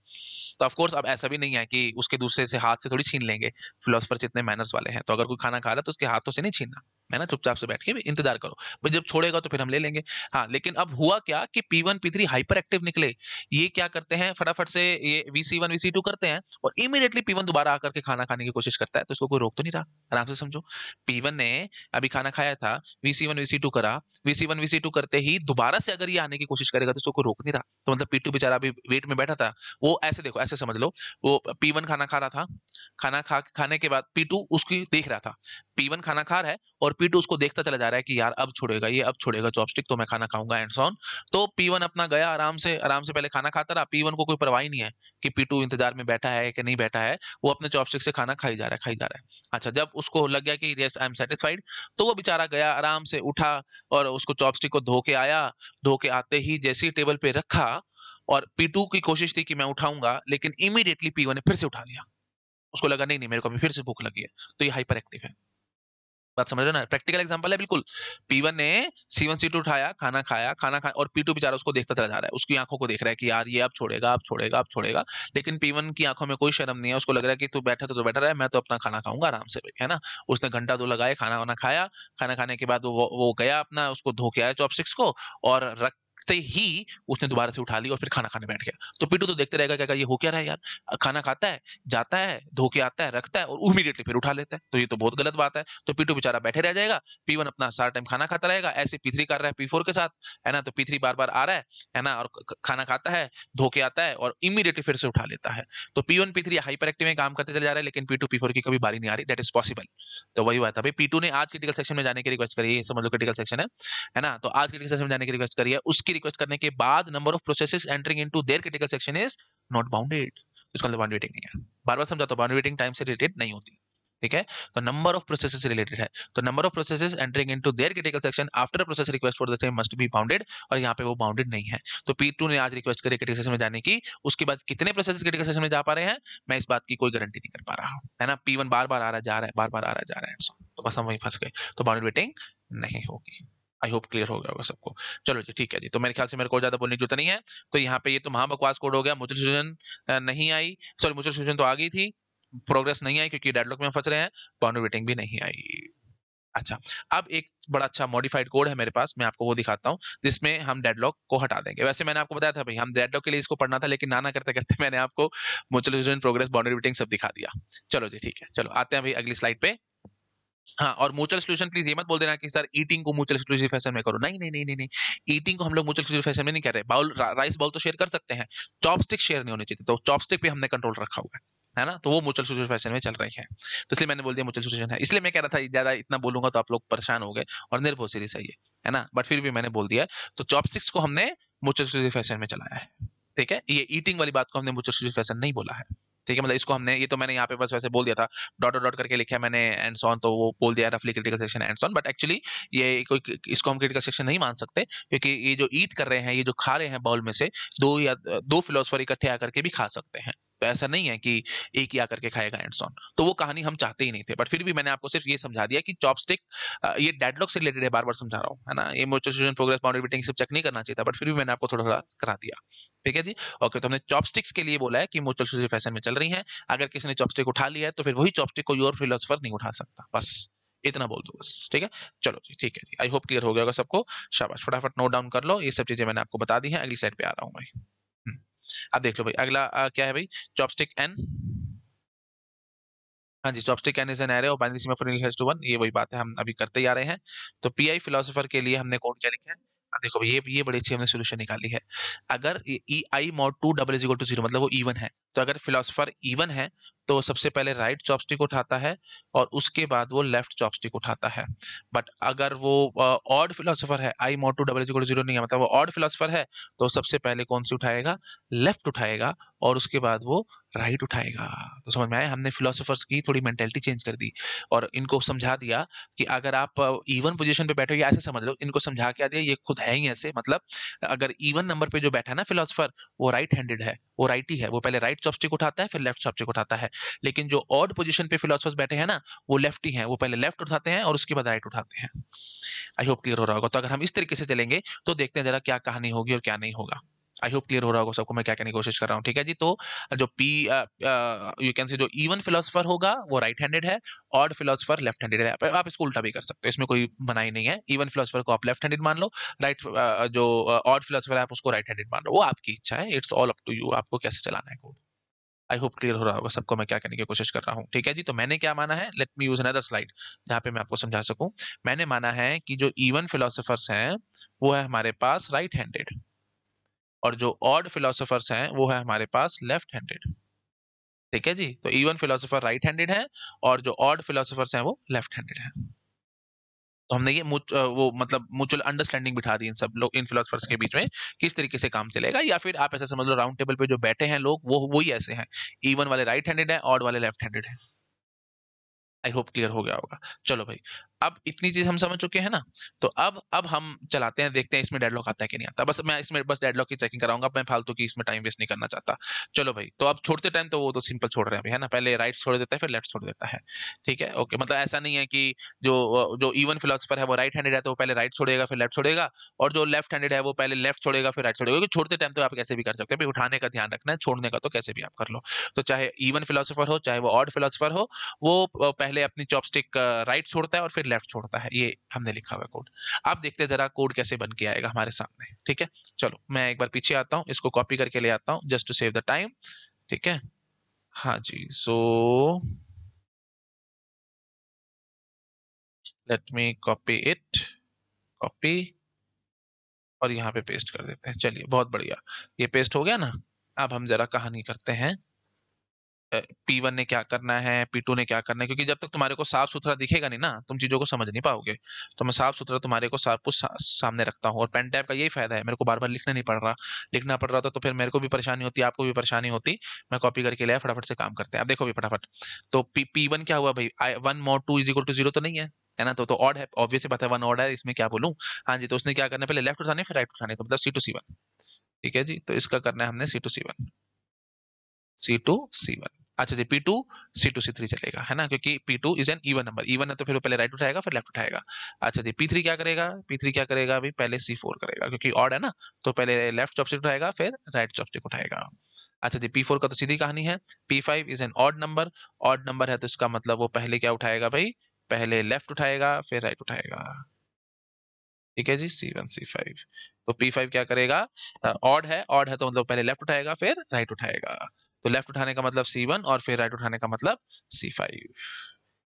तो ऑफ कोर्स अब ऐसा भी नहीं है कि उसके दूसरे से हाथ से थोड़ी छीन लेंगे, फिलोसफर इतने मैनर्स वाले हैं, तो अगर कोई खाना खा रहा है तो उसके हाथों से नहीं छीनना, है ना, चुपचाप से बैठ के इंतजार करो, भाई जब छोड़ेगा तो फिर हम ले लेंगे। हाँ, लेकिन अब हुआ क्या कि P1 P3 हाइपर एक्टिव निकले। ये क्या करते हैं, फटाफट से ये VC1 VC2 करते हैं और इमीडिएटली P1 दोबारा आकर के खाना खाने की कोशिश करता है, तो इसको कोई रोक तो नहीं रहा। आराम से समझो, P1 ने अभी खाना खाया था, VC1 VC2 करा, VC1 VC2 करते ही दोबारा से अगर ये आने की कोशिश करेगा तो इसको कोई रोक नहीं रहा। तो मतलब P2 बेचारा अभी वेट में बैठा था, वो ऐसे देखो, ऐसे समझ लो, वो P1 खाना खा रहा था, खाने के बाद P2 उसकी देख रहा था। P1 खाना खा रहा है और P2 उसको देखता चला जा रहा है कि यार अब छोड़ेगा ये, अब छोड़ेगा चॉपस्टिक तो मैं खाना खाऊंगा एंड सो ऑन। तो P1 अपना गया आराम से पहले खाना खाता रहा। P1 को कोई परवाह ही नहीं है कि P2 इंतजार में बैठा है कि नहीं बैठा है, वो अपने चॉपस्टिक से खाना खाई जा रहा है, खाई जा रहा है। अच्छा, जब उसको लग गया कि यस आई एम सेटिस्फाइड, तो वो बेचारा गया आराम से उठा और उसको चॉपस्टिक को धो के आया। धो के आते ही जैसे ही टेबल पे रखा और P2 की कोशिश थी कि मैं उठाऊंगा, लेकिन इमीडिएटली P1 ने फिर से उठा लिया। उसको लगा नहीं नहीं, मेरे को अभी फिर से भूख लगी है, तो ये हाइपर एक्टिव है। बात समझ रहे हो ना, प्रैक्टिकल एग्जांपल है बिल्कुल। P1 ने C1 C2 उठाया, खाना खाया, खाना खाया और P2 बेचारा उसको देखता चला जा रहा है, उसकी आंखों को देख रहा है कि यार ये अब छोड़ेगा, अब छोड़ेगा, अब छोड़ेगा। लेकिन P1 की आंखों में कोई शर्म नहीं है, उसको लग रहा है कि तू बैठा तो बैठा रहा, मैं तो अपना खाना खाऊंगा आराम से, है ना। उसने घंटा दो लगाए, खाना वाना खाया। खाना खाने के बाद वो गया अपना, उसको धो के आया चॉपस्टिक्स को, और रखते ही उसने दोबारा से उठा ली और फिर खाना खाने बैठ गया। तो P2 तो देखते रहेगा, क्या ये हो क्या रहा है यार, खाना खाता है, जाता है, धो के आता है, रखता है और इमीडिएटली फिर उठा लेता है, तो ये तो बहुत गलत बात है। तो P2 बेचारा बैठे रह जाएगा, P1 अपना सारा टाइम खाना खाता रहेगा, ऐसे P3 कर रहा है P4 के साथ, है ना। तो P3 बार बार आ रहा है ना, और खाना खाता है, धो के आता है और इमीडिएटली फिर से उठा लेता है। तो P1 P3 हाइपर एक्टिव में काम करते चले जा रहे हैं, लेकिन P2 P4 की कभी बारी नहीं आ रही, दैट इज पॉसिबल। तो वही बात है भाई, P2 ने आज क्रिटिकल सेक्शन में जाने की रिक्वेस्ट करी है, समझ लो क्रिटिकल सेक्शन है ना। तो आज क्रिटिकल सेक्शन में जाने की रिक्वेस्ट करी है, उसकी रिक्वेस्ट करने के बाद number of processes entering into their critical section is not bounded. इसका मतलब बाउंड वेटिंग नहीं है। बार बार समझा, तो बाउंड वेटिंग टाइम से रिलेटेड नहीं होती, ठीक है। तो नंबर ऑफ प्रोसेसेस से रिलेटेड है, तो number of processes entering into their critical section after a process request for the same must be bounded, और यहाँ पे वो बाउंडेड नहीं है। तो P2 ने आज रिक्वेस्ट करी क्रिटिकल सेक्शन में जाने की, उसके बाद कितने प्रोसेस क्रिटिकल सेक्शन में जा पा रहे हैं, मैं इस बात की कोई गारंटी नहीं कर पा रहा हूँ, है ना। P1 बार बार आ रहा है, जा रहा है, बार बार आ रहा है, जा रहा है, तो बस हम वहीं फंस गए। तो बाउंडेड वेटिंग नहीं होगी। आई होप क्लियर हो गया होगा सबको। चलो जी, ठीक है जी। तो मेरे ख्याल से मेरे को ज्यादा बोलने की जरूरत नहीं है। तो यहाँ पे ये तो महाबकवास कोड हो गया, म्यूचुअल सॉल्यूशन नहीं आई, सॉरी म्यूचुअल सॉल्यूशन तो आ गई थी, प्रोग्रेस नहीं आई क्योंकि डेडलॉक में फंस रहे हैं, बाउंड्री वेटिंग भी नहीं आई। अच्छा, अब एक बड़ा अच्छा मॉडिफाइड कोड है मेरे पास, मैं आपको वो दिखाता हूँ, जिसमें हम डेडलॉक को हटा देंगे। वैसे मैंने आपको बताया था भाई, हम डेडलॉक के लिए इसको पढ़ना था, लेकिन नाना करते करते मैंने आपको mutual solution, progress, boundary waiting सब दिखा दिया। चलो जी, ठीक है, चलो आते हैं भाई अगली स्लाइड पे। हाँ, और म्यूचुअल सॉल्यूशन प्लीज ये मत बोल देना कि सर ईटिंग को म्यूचुअल एक्सक्लूसिव फैशन में करो, नहीं नहीं नहीं नहीं नहीं, ईटिंग को हम लोग म्यूचुअल एक्सक्लूसिव फैशन में नहीं कर रहे। बाउल राइस बाउल तो शेयर कर सकते हैं, चॉपस्टिक शेयर नहीं होने चाहिए, तो चॉपस्टिक पे हमने कंट्रोल रखा हुआ है ना, तो वो म्यूचुअल एक्सक्लूसिव फैशन में चल रही है, तो इसलिए मैंने बोल दिया म्यूचुअल एक्सक्लूसिव है। इसलिए मैं कह रहा था ज्यादा इतना बोलूंगा तो आप लोग परेशान हो गए, और निर्भर सीरीज है ना, बट फिर भी मैंने बोल दिया। तो चॉपस्टिक्स को हमने म्यूचुअल एक्सक्लूसिव फैशन में चलाया है, ठीक है। ये ईटिंग वाली बात को हमने म्यूचुअल एक्सक्लूसिव फैशन नहीं बोला है, ठीक है। मतलब इसको हमने, ये तो मैंने यहाँ पे बस वैसे बोल दिया था, डॉट डॉट करके लिखा है मैंने एंड सॉन, तो वो बोल दिया रफली critical section and so on, but actually ये कोई, इसको हम क्रिटिकल सेक्शन नहीं मान सकते, क्योंकि ये जो ईट कर रहे हैं, ये जो खा रहे हैं बाउल में से, दो फिलोसफर इकट्ठे आकर के भी खा सकते हैं, तो ऐसा नहीं है कि एक ही आकर के खाएगा एंड सॉन। तो वो कहानी हम चाहते ही नहीं थे, बट फिर भी मैंने आपको सिर्फ ये समझा दिया कि चॉपस्टिक, ये डेडलॉक से रिलेटेड है, बार बार समझा रहा हूँ, है ना। ये म्यूचुअल प्रोग्रेस, बाउंड्री वेटिंग सब चेक नहीं करना चाहिए था, बट फिर भी मैंने आपको थोड़ा थोड़ा करा दिया, ठीक है जी। ओके, तो हमने चॉपस्टिक्स के लिए बोला है कि म्यूचुअल फैशन में चल रही है, अगर किसी ने चॉपस्टिक उठा लिया है तो फिर वही चॉपस्टिक कोई और फिलोसफर नहीं उठा सकता, बस इतना बोल दो बस, ठीक है। चलो जी, ठीक है जी, आई होप क्लियर हो गया होगा सबको। शाबाश, फटाफट नोट डाउन कर लो, ये सब चीजें मैंने आपको बता दी हैं। अगली स्लाइड पे आ रहा हूँ भाई। अब देख लो भाई, अगला क्या है भाई, चॉपस्टिक एन। हाँ जी, chopstick N is an array of binary सीमा फॉर हैज टू वन, ये वही बात है, हम अभी करते ही आ रहे हैं। तो पीआई फिलोसोफर के लिए हमने कोड क्या लिखा है, अब देखो भाई, ये बड़ी अच्छी हमने सोल्यूशन निकाली है। अगर ई I mod 2 double is equal to 0, मतलब वो इवन है, तो अगर फिलोसोफर इवन है तो सबसे पहले राइट चॉपस्टिक उठाता है और उसके बाद वो लेफ्ट चॉपस्टिक उठाता है। बट अगर वो ऑड फिलोसोफर है, I mod 2 double is equal to 0 नहीं है, मतलब वो ऑड फिलोसोफर है, तो सबसे पहले कौन सी उठाएगा, लेफ्ट उठाएगा, और उसके बाद वो राइट उठाएगा। तो समझ में आया, हमने फिलोसोफर्स की थोड़ी मेंटेलिटी चेंज कर दी और इनको समझा दिया कि अगर आप इवन पोजीशन पे बैठे हो, या ऐसे समझ लो, इनको समझा के दिया, ये खुद है ही ऐसे, मतलब अगर इवन नंबर पे जो बैठा है ना फिलोसोफर, वो राइट हैंडेड है, वो राइटी है, वो पहले राइट चॉपस्टिक उठाता है फिर लेफ्ट चॉपस्टिक उठाता है। लेकिन जो ऑड पोजीशन पे फिलोसोफर्स बैठे हैं ना, वो लेफ्टी हैं, वो पहले लेफ्ट उठाते हैं और उसके बाद राइट उठाते हैं। आई होप क्लियर हो रहा होगा। तो अगर हम इस तरीके से चलेंगे तो देखते हैं जरा क्या कहानी होगी और क्या नहीं होगा। आई होप क्लियर हो रहा होगा सबको मैं क्या कहने की कोशिश कर रहा हूँ, ठीक है जी। तो जो पी यू कैन से जो इवन फिलोसफर होगा वो राइट हैंडेड है, ऑड फिलोसफर लेफ्ट हैंडेड है। आप इसको उल्टा भी कर सकते हो, इसमें कोई मनाही नहीं है। इवन फिलोसफर को आप लेफ्ट हैंडेड मान लो, राइट जो ऑड फिलोसफर है आप उसको राइट हैंडेड मान लो, वो आपकी इच्छा है, it's all up to you, आपको कैसे चलाना है कोड। आई होप क्लियर हो रहा होगा सबको मैं क्या कहने की कोशिश कर रहा हूँ, ठीक है जी। तो मैंने क्या माना है, let me use another slide जहाँ पे मैं आपको समझा सकूं। मैंने माना है कि जो इवन फिलोसफर्स हैं वो है हमारे पास राइट हैंडेड, और जो ऑड फिलोसफर्स हैं वो है हमारे पास लेफ्ट हैंडेड, ठीक है जी। तो इवन फिलोसफर राइट हैंडेड है और जो ऑड फिलोसफर्स हैं वो लेफ्ट हैंडेड है। तो हमने ये वो मतलब म्यूचुअल अंडरस्टैंडिंग बिठा दी इन सब लोग, इन फिलोसफर्स के बीच में, किस तरीके से काम चलेगा। या फिर आप ऐसा समझ लो राउंड टेबल पे जो बैठे हैं लोग वो वही ऐसे हैं, इवन वाले राइट हैंडेड है, ऑड वाले लेफ्ट हैंडेड है। आई होप क्लियर हो गया होगा। चलो भाई, अब इतनी चीज हम समझ चुके हैं ना, तो अब हम चलाते हैं, देखते हैं इसमें डेडलॉक आता है कि नहीं आता। बस मैं इसमें बस डेडलॉक की चेकिंग कराऊंगा, मैं फालतू की इसमें टाइम वेस्ट नहीं करना चाहता। चलो भाई, तो अब छोड़ते टाइम तो वो तो सिंपल छोड़ रहे हैं अभी, है ना, पहले राइट छोड़ देता है फिर लेफ्ट छोड़ देता है, ठीक है ओके। मतलब ऐसा नहीं है कि जो इवन फिलोसफर है वो राइट हैंडेड है तो वो पहले राइट छोड़ेगा फिर लेफ्ट छोड़ेगा, और जो लेफ्ट हैंडेड है वो पहले लेफ्ट छोड़ेगा फिर राइट छोड़ेगा, क्योंकि छोड़ते टाइम तो आप कैसे भी कर सकते हैं भाई, उठाने का ध्यान रखना है, छोड़ने का तो कैसे भी आप कर लो। तो चाहे इवन फिलोसफर हो चाहे वो ऑड फिलोसफर हो, वो पहले अपनी चॉपस्टिक राइट छोड़ता है और फिर लेफ्ट छोड़ता है, ये हमने लिखा हुआ है कोड। अब देखते हैं जरा कोड कैसे बन के आएगा हमारे सामने, ठीक है। चलो मैं एक बार पीछे आता हूँ, इसको कॉपी करके ले आता हूँ just to save the time, ठीक है। हाँ जी, so let me copy it, copy, और यहाँ पे पेस्ट कर देते हैं। चलिए बहुत बढ़िया, ये पेस्ट हो गया ना। अब हम जरा कहानी करते हैं, P1 ने क्या करना है, P2 ने क्या करना है, क्योंकि जब तक तुम्हारे को साफ सुथरा दिखेगा नहीं ना तुम चीजों को समझ नहीं पाओगे। तो मैं साफ सुथरा तुम्हारे को सब कुछ सामने रखता हूँ, और पेन टैब का यही फायदा है, मेरे को बार बार लिखना नहीं पड़ रहा। लिखना पड़ रहा था तो फिर मेरे को भी परेशानी होती, आपको भी परेशानी होती। मैं कॉपी करके लिया, फटाफट से काम करते हैं। अब देखो भी फटाफट, तो P1 क्या हुआ भाई, 1 mod 2 = 0 तो नहीं है ना, तो ऑड है, ऑब्वियस सी बात है, 1 ऑड है, इसमें क्या बोलूं। हाँ जी, तो उसने क्या करना है, पहले लेफ्ट उठाने फिर राइट उठाने, तो मतलब C2 C1, ठीक है जी। तो इसका करना है हमने C2 C1, C2 C1। अच्छा जी, P2 C2 C3 चलेगा, है ना, क्योंकि P2 is an even number, even है तो फिर वो पहले राइट उठाएगा फिर लेफ्ट उठाएगा। अच्छा जी, P3 क्या करेगा, P3 क्या करेगा अभी, पहले C4 करेगा, क्योंकि ऑड है ना, तो पहले लेफ्ट चॉपस्टिक उठाएगा फिर राइट चॉपस्टिक उठाएगा। अच्छा जी, P4 का तो सीधी कहानी है। P5 is an odd number, odd number है तो इसका मतलब वो पहले क्या उठाएगा भाई, पहले लेफ्ट उठाएगा फिर राइट उठाएगा, ठीक है जी। C1 C5, तो P5 क्या करेगा, ऑड है, ऑड है तो मतलब पहले लेफ्ट उठाएगा फिर राइट उठाएगा, तो लेफ्ट उठाने का मतलब C1 और फिर राइट उठाने का मतलब C5।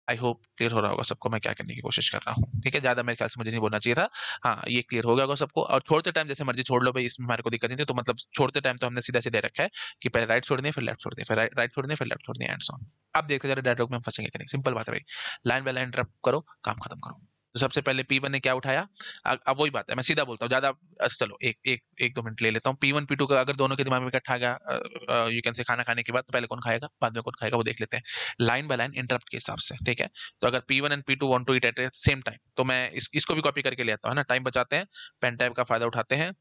आई होप क्लियर हो रहा होगा सबको मैं क्या करने की कोशिश कर रहा हूँ, ठीक है। ज्यादा मेरे ख्याल से मुझे नहीं बोलना चाहिए था। हाँ, ये क्लियर हो गया होगा सबको। और छोड़ते टाइम जैसे मर्जी छोड़ लो भाई, इसमें हमारे को दिक्कत नहीं थी। तो मतलब छोड़ते टाइम तो हमने सीधा सीधे रखा है कि पहले राइट छोड़नी है फिर लेफ्ट छोड़नी है, फिर राइट छोड़नी है फिर लेफ्ट छोड़नी है, एंड सो ऑन। अब देखते जरा डायलॉग में हम फंसेंगे कि नहीं, सिंपल बात है भाई, लाइन बाय लाइन इंटरप्ट करो, काम खत्म करो। तो सबसे पहले P1 ने क्या उठाया, अब वही बात है, मैं सीधा बोलता हूँ ज्यादा। चलो एक एक एक दो मिनट ले लेता हूँ। P1 P2 का अगर दोनों के दिमाग में इकट्ठा आ गया, यू कैन से खाना खाने के बाद, तो पहले कौन खाएगा बाद में कौन खाएगा वो देख लेते हैं, लाइन बाय लाइन इंटरप्ट के हिसाब से, ठीक है। तो अगर P1 and P2 want to eat at same time, तो मैं इसको भी कॉपी करके ले आता हूँ, है ना, टाइम बचाते हैं, पेन टाइप का फायदा उठाते हैं,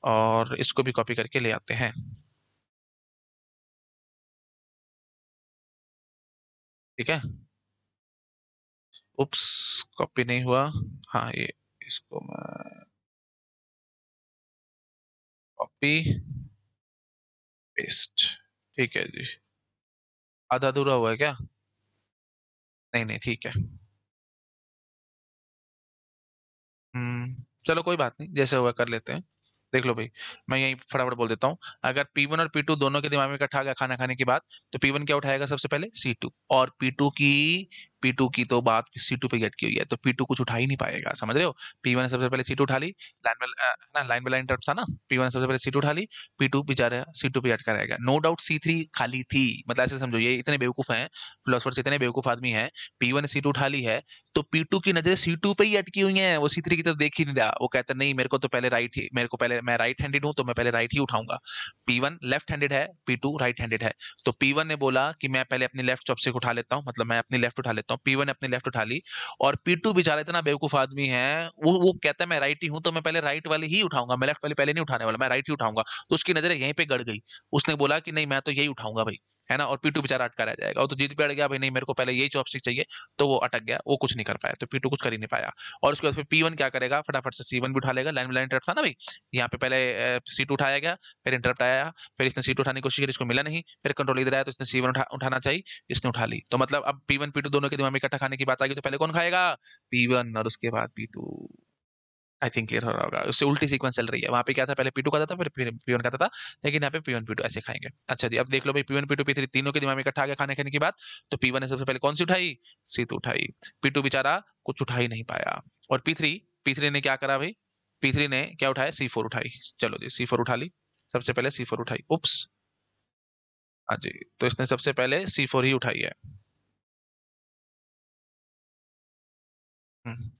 और इसको भी कॉपी करके ले आते हैं, ठीक है। उप्स, कॉपी नहीं हुआ। हाँ, ये इसको मैं कॉपी पेस्ट, ठीक है जी। आधा अधूरा हुआ है क्या, नहीं नहीं ठीक है। चलो कोई बात नहीं, जैसे हुआ कर लेते हैं। देख लो भाई, मैं यही फटाफट बोल देता हूँ। अगर P1 और P2 दोनों के दिमाग में इकट्ठा आ गया खाना खाने की बात, तो P1 क्या उठाएगा सबसे पहले, C2, और P2 की तो बात C2 पे गेट की हुई है, तो P2 कुछ उठा ही नहीं पाएगा, समझ रहे हो। P1 ने सबसे पहले सीटू उठा ली, लाइन में ना, लाइन बाय लाइन इंटरप्ट था ना। P1 ने सबसे पहले सीटू उठा ली, P2 बेचारा C2 पे अटका रहेगा, नो डाउट C3 खाली थी। मतलब ऐसे समझो, ये इतने बेवकूफ हैं फिलोसफर्स, इतने बेवकूफ आदमी हैं। P1 ने सीटू उठा ली है, तो P2 की नजरें C2 पे ही अटकी हुई हैं, वो C3 की तरफ देख ही नहीं रहा। वो कहता नहीं, मेरे को तो पहले राइट ही, मेरे को पहले, मैं राइट हैंडेड हूं तो मैं पहले राइट ही उठाऊंगा। P1 लेफ्ट हैंडेड है, P2 राइट हैंडेड है, तो P1 ने बोला कि मैं पहले अपनी लेफ्ट चॉपस्टिक उठा लेता हूं, मतलब मैं अपनी लेफ्ट उठा लेता हूं। P1 ने अपनी लेफ्ट उठा ली, और P2 बेचारा इतना बेवकूफ आदमी है, वो कहता है मैं राइट ही हूं तो मैं पहले राइट वाली ही उठाऊंगा, मैं लेफ्ट वाली पहले नहीं उठाने वाला, मैं राइट ही उठाऊंगा। तो उसकी नजर यहीं पे गड़ गई, उसने बोला कि नहीं मैं तो यही उठाऊंगा भाई। है ना, और P2 बेचारा अटका रह जाएगा। वो तो जिद पे अड़ गया भाई, नहीं मेरे को पहले यही चॉपस्टिक चाहिए, तो वो अटक गया, वो कुछ नहीं कर पाया, तो P2 कुछ कर ही नहीं पाया। और उसके बाद फिर P1 क्या करेगा, फटाफट से C1 भी उठा लेगा। लाइन लाइन इंटरप्ट था ना भाई, यहाँ पे पहले C2 उठाया गया, फिर इंटरप्ट आया, फिर इसने C2 उठाने की कोशिश की, इसको मिला नहीं, फिर कंट्रोल इधर आया तो इसने C1 उठाना चाहिए, इसने उठा ली। तो मतलब अब P1 P2 दोनों के दिमाग में इकट्ठा खाने की बात आ गई, तो पहले कौन खाएगा, P1, और उसके बाद P2। आई थिंक क्लियर हो रहा होगा, उससे उल्टी सीक्वेंस चल रही है। वहां पे क्या था, पहले P2 खाता था, फिर P1 खाता था, लेकिन यहाँ पे P1 P2 ऐसे खाएंगे। अच्छा जी, अब देख लो भाई, P1 P2 P3 तीनों के दिमाग में इकट्ठा आ गया खाने खाने की बात। तो P1 ने सबसे पहले कौन सी उठाई, C2 उठाई। P2 बेचारा कुछ उठा ही नहीं पाया। और P3 ने क्या करा भाई, P3 ने क्या उठाया, C4 उठाई। चलो जी, C4 उठा ली, सबसे पहले C4 उठाई, उप्स। हाँ जी, तो इसने सबसे पहले C4 ही उठाई है। हम्म,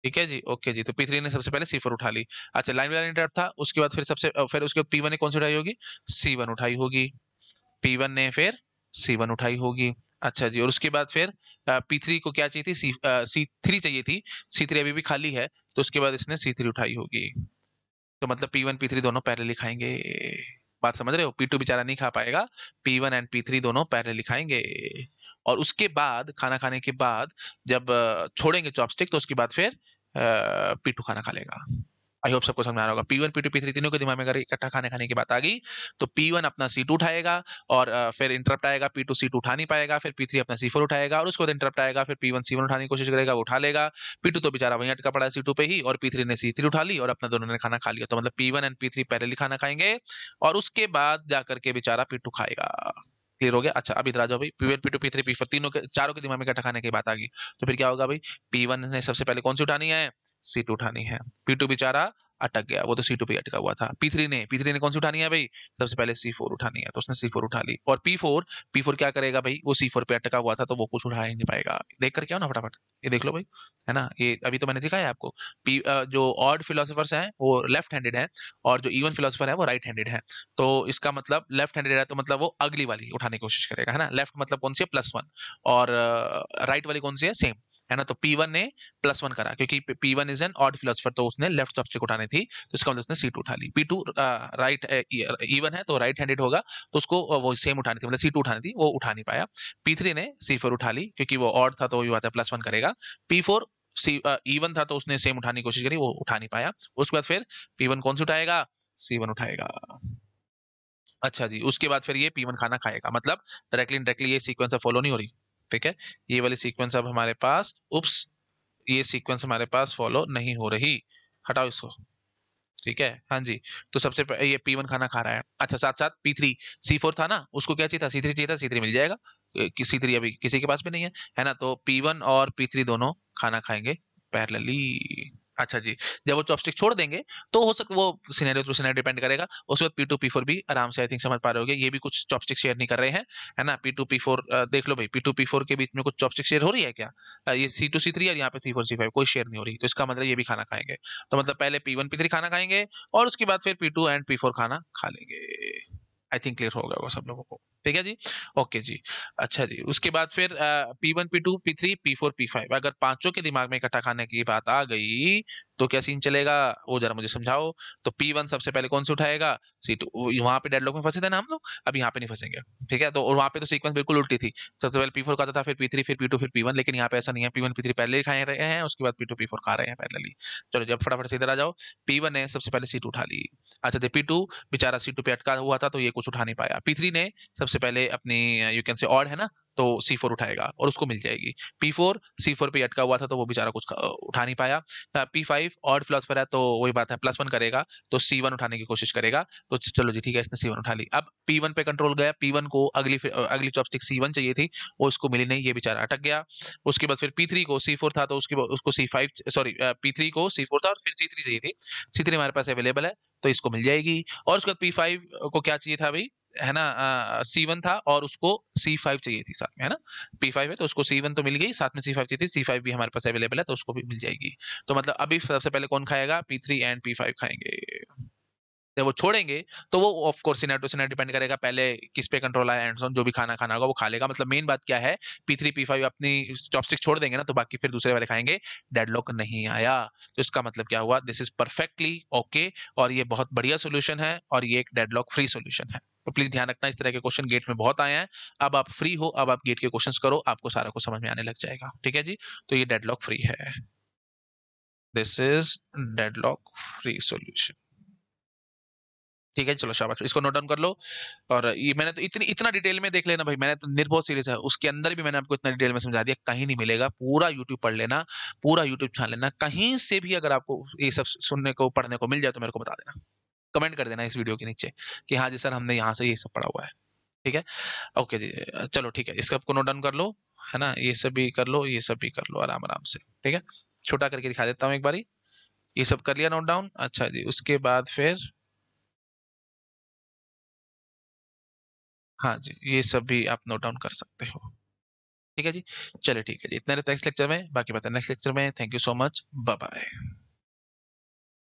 ठीक है जी, ओके जी। तो P3 ने सबसे पहले C4 उठा ली। अच्छा, लाइन बाय लाइन इंटरप्ट था, उसके बाद फिर उसके बाद P1 ने कौन सी उठाई होगी, C1 उठाई होगी। P1 ने फिर C1 उठाई होगी। अच्छा जी, और उसके बाद फिर P3 को क्या चाहिए थी, C3 चाहिए थी। C3 अभी भी खाली है, तो उसके बाद इसने C3 उठाई होगी। तो मतलब P1 P3 दोनों पैरेलली खाएंगे। बात समझ रहे हो, P2 बेचारा नहीं खा पाएगा, P1 एंड P3 दोनों पैरेलली खाएंगे। और उसके बाद खाना खाने के बाद जब छोड़ेंगे चॉपस्टिक, तो उसके बाद फिर P2 खाना खा लेगा। आई होप सबको समझ आ रहा होगा। P1 P2 P3 तीनों के दिमाग में अगर इकट्ठा खाने खाने की बात आ गई, तो P1 अपना C2 उठाएगा, और फिर इंटरप्ट आएगा, P2 C2 उठा नहीं पाएगा, फिर P3 अपना C4 उठाएगा, और उसके बाद इंटरप्ट आएगा, फिर P1 C1 उठाने की कोशिश करेगा, वो उठा लेगा। P2 तो बेचारा वहीं अटका पड़ा है C2 पे ही, और P3 ने C3 उठा ली, और अपना दोनों ने खाना खा लिया। तो मतलब P1 एंड P3 पैरेलली खाना खाएंगे, और उसके बाद जाकर के बेचारा P2 खाएगा। क्लियर हो गया। अच्छा, अब इधर आ जाओ भाई, P1 P2 P3 P4 तीनों के चारों के दिमाग में इकट्ठा खाने की बात आ गई। तो फिर क्या होगा भाई, P1 ने सबसे पहले कौन सी उठानी है, C2 उठानी है। P2 बेचारा अटक गया, वो तो C2 पे ही अटका हुआ था। P3 ने कौन सी उठानी है भाई, सबसे पहले C4 उठानी है, तो उसने C4 उठा ली। और P4 क्या करेगा भाई, वो C4 पे अटका हुआ था, तो वो कुछ उठा ही नहीं पाएगा। देख कर क्या हो ना फटाफट, ये देख लो भाई, है ना, ये अभी तो मैंने दिखाया आपको। जो ऑड फिलोसफर्स हैं वो लेफ्ट हैंडेड हैं, और जो इवन फिलोसफर है वो राइट हैंडेड है। तो इसका मतलब लेफ्ट हैंडेड है, तो मतलब वो अगली वाली उठाने की कोशिश करेगा, है ना। लेफ्ट मतलब कौन सी है, +1, और राइट वाली कौन सी है, सेम, है ना। तो P1 ने +1 करा, क्योंकि P1 is an odd philosopher, तो उसने लेफ्ट चॉपस्टिक उठानी थी, तो इसका मतलब उसने C2 उठा ली। P2 राइट इवन है, तो राइट हैंडेड होगा, तो उसको वो सेम उठानी थी, मतलब C2 उठानी थी, वो उठा नहीं पाया। P3 ने C4 उठा ली, क्योंकि वो ऑड था, तो वही बात है, +1 करेगा। P4 इवन था, तो उसने सेम उठाने की कोशिश करी, वो उठा नहीं पाया। उसके बाद फिर P1 कौन सी उठाएगा, C1 उठाएगा। अच्छा जी, उसके बाद फिर ये P1 खाना खाएगा, मतलब डायरेक्टली इनडायरेक्टली ये सीक्वेंस अब फॉलो नहीं हो रही। ठीक है, ये वाली सीक्वेंस अब हमारे पास, उप्स, ये सीक्वेंस हमारे पास फॉलो नहीं हो रही, हटाओ इसको। ठीक है, हाँ जी। तो सबसे पहले ये P1 खाना खा रहा है। अच्छा, साथ साथ P3, C4 था ना, उसको क्या चाहिए था, C3 चाहिए था, C3 मिल जाएगा। C3 अभी किसी के पास भी नहीं है ना। तो P1 और P3 दोनों खाना खाएंगे पैरेलली। अच्छा जी, जब वो चॉपस्टिक छोड़ देंगे, तो हो सकता, वो सिनेरियो टू सिनेरियो डिपेंड करेगा। उसके बाद P2 P4 भी आराम से, आई थिंक समझ पा रहे होगे, ये भी कुछ चॉपस्टिक शेयर नहीं कर रहे हैं, है ना। P2 P4 देख लो भाई, P2 P4 के बीच में कुछ चॉपस्टिक शेयर हो रही है क्या, ये C2 C3 और यहाँ पे C4 C5 कोई शेयर नहीं हो रही, तो इसका मतलब ये भी खाना खाएंगे। तो मतलब पहले P1 P3 खाना खाएंगे, और उसके बाद फिर P2 एंड P4 खाना खा लेंगे। आई थिंक क्लियर हो गया होगा सब लोगों को। ठीक है जी, ओके जी। अच्छा जी, उसके बाद फिर P1 P2 P3 P4 P5, अगर पांचों के दिमाग में इकट्ठा खाने की बात आ गई, तो क्या सीन चलेगा, वो जरा मुझे समझाओ। तो P1 सबसे पहले कौन से उठाएगा, C2। वहां पे डेडलॉक में फंसे थे ना हम लोग, अब यहाँ पे नहीं फंसेंगे। ठीक है, तो और वहां पे तो सीक्वेंस बिल्कुल उल्टी थी, सबसे पहले P4 खाता था, फिर P3, फिर P2, फिर P1, लेकिन यहाँ पे ऐसा नहीं है, P1 P3 पहले ही खा रहे हैं, उसके बाद P2 P4 खा रहे हैं पहले। चलो जब फटाफट से इधर आ जाओ, P1 ने सबसे पहले C2 उठा ली। अच्छा, तो P2 बेचारा C2 पे अटका हुआ था, तो ये कुछ उठा नहीं पाया। P3 ने सबसे पहले अपनी, यू कैन से ऑड है ना, तो C4 उठाएगा, और उसको मिल जाएगी। P4 C4 पे अटका हुआ था, तो वो बेचारा कुछ उठा नहीं पाया। P5 ऑड फिलोसफर है, तो वही बात है, +1 करेगा, तो C1 उठाने की कोशिश करेगा। तो चलो जी ठीक है, इसने C1 उठा ली। अब P1 पे कंट्रोल गया, P1 को अगली चॉपस्टिक C1 चाहिए थी, वो इसको मिली नहीं, ये बेचारा अटक गया। उसके बाद फिर P3 को C4 था, तो उसको C5, सॉरी, P3 को C4 था, और फिर C3 चाहिए थी। C3 हमारे पास अवेलेबल है, तो इसको मिल जाएगी। और उसके बाद P5 को क्या चाहिए था भाई, है ना, C1 था, और उसको C5 चाहिए थी साथ में, है ना। P5 है, तो उसको C1 तो मिल गई, साथ में C5 चाहिए थी, C5 भी हमारे पास अवेलेबल है, तो उसको भी मिल जाएगी। तो मतलब अभी सबसे पहले कौन खाएगा, P3 एंड P5 खाएंगे। जब वो छोड़ेंगे, तो वो of course scenario to scenario depend करेगा, पहले किस पे कंट्रोल आया, एंड जो भी खाना खाना होगा वो खा लेगा। मतलब मेन बात क्या है, P3 P5 अपनी चॉपस्टिक छोड़ देंगे ना, तो बाकी फिर दूसरे वाले खाएंगे। डेडलॉक नहीं आया, तो इसका मतलब क्या हुआ, दिस इज परफेक्टली ओके, और ये बहुत बढ़िया सोल्यूशन है, और ये एक डेडलॉक फ्री सोल्यूशन है। तो प्लीज ध्यान रखना, इस तरह के क्वेश्चन गेट में बहुत आए हैं। अब आप फ्री हो, अब आप गेट के क्वेश्चंस करो, आपको सारा कुछ समझ में आने लग जाएगा। ठीक है जी, तो ये डेडलॉक फ्री है। This is deadlock free solution. ठीक है, चलो शाबाश, इसको नोट डाउन कर लो। और ये मैंने तो इतना डिटेल में देख लेना भाई, मैंने तो निर्भव सीरीज है उसके अंदर भी मैंने आपको इतना डिटेल में समझा दिया, कहीं नहीं मिलेगा। पूरा यूट्यूब पढ़ लेना, पूरा यूट्यूब छान लेना, कहीं से भी अगर आपको ये सब सुनने को पढ़ने को मिल जाए तो मेरे को बता देना, कमेंट कर देना इस वीडियो के नीचे कि हाँ जी सर हमने यहाँ से ये सब पढ़ा हुआ है। ठीक है, ओके जी, चलो ठीक है, इसका आपको नोट डाउन कर लो, है ना, ये सब भी कर लो, ये सब भी कर लो आराम आराम से। ठीक है, छोटा करके दिखा देता हूँ एक बारी। ये सब कर लिया नोट डाउन? अच्छा जी, उसके बाद फिर हाँ जी, ये सब भी आप नोट डाउन कर सकते हो। ठीक है जी, चलिए ठीक है जी, इतना रहता है इस लेक्चर में, बाकी बताए नेक्स्ट लेक्चर में। Thank you so much, bye bye.